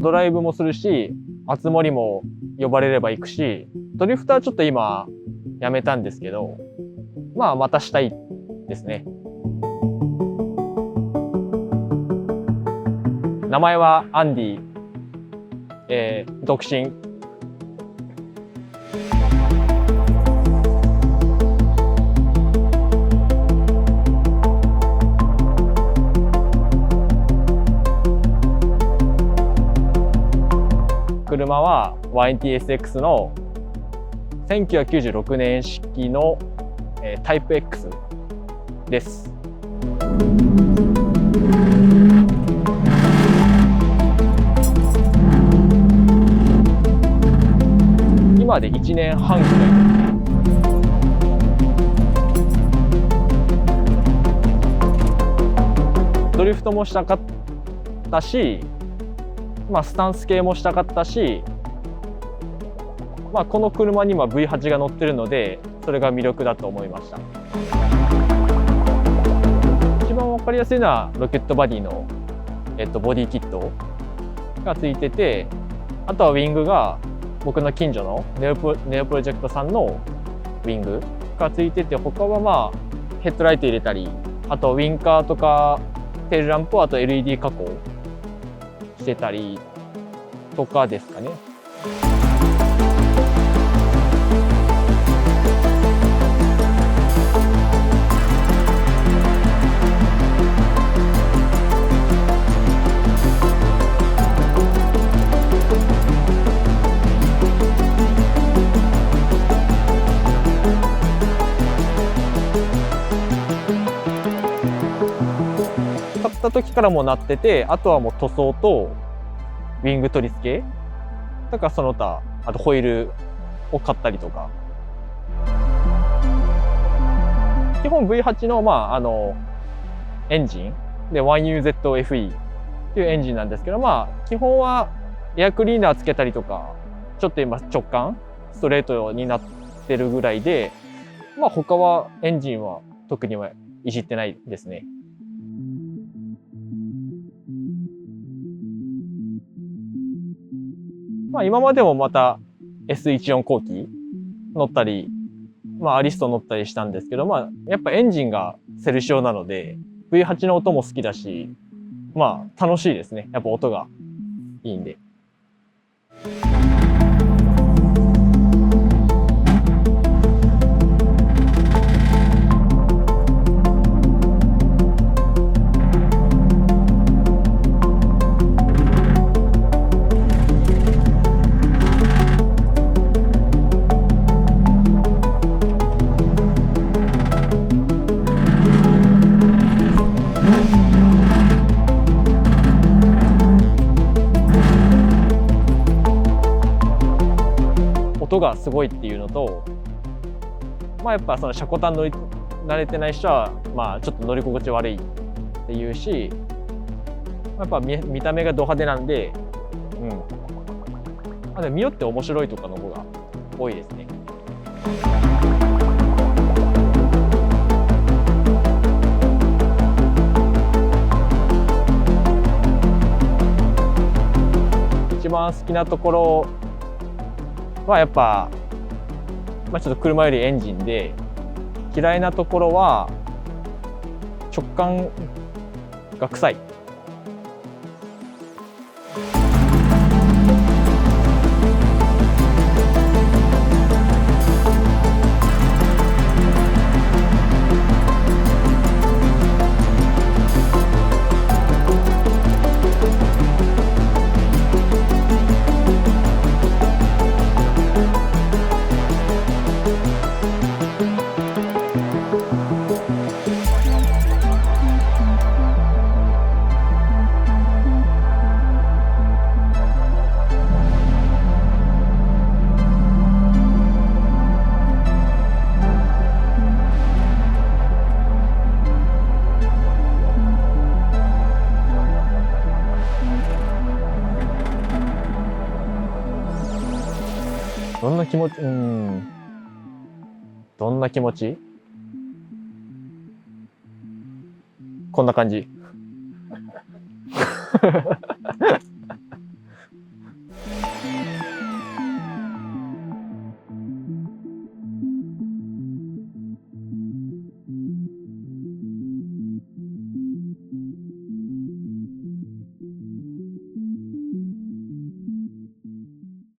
ドライブもするし、熱盛も呼ばれれば行くし、ドリフトはちょっと今やめたんですけど、まあまたしたいですね。名前はアンディ、独身。車は YNT-SX の1996年式の、タイプ X です。今で1年半ぐらい。ドリフトもしたかったし、まあ、スタンス系もしたかったし、まあ、この車には V8 が乗ってるので、それが魅力だと思いました。一番分かりやすいのはロケットバディの、ボディキットがついてて、あとはウィングが僕の近所のネオプロジェクトさんのウィングがついてて、他はまあヘッドライト入れたり、あとウィンカーとかテールランプをあと LED 加工してたりとかですかね。買った時からもなってて、あとはもう塗装とウィング取り付けとかその他、あとホイールを買ったりとか。基本 V8 の、まあ、エンジンで 1UZFE っていうエンジンなんですけど、まあ基本はエアクリーナーつけたりとか、ちょっと今直感ストレートになってるぐらいで、まあ他はエンジンは特にはいじってないですね。まあ今までもまた S14 後期乗ったり、まあアリスト乗ったりしたんですけど、まあやっぱエンジンがセルシオなので V8 の音も好きだし、まあ楽しいですね。やっぱ音がいいんで。音がすごいっていうのと、まあやっぱその車庫端乗り慣れてない人はまあちょっと乗り心地悪いっていうし、やっぱ見た目がド派手なんで、まあでも見よって面白いとかの方が多いですね。一番好きなところはやっぱ、まあ、ちょっと車よりエンジンで、嫌いなところは直感が臭い。どんな気持ち、どんな気持ち？こんな感じ。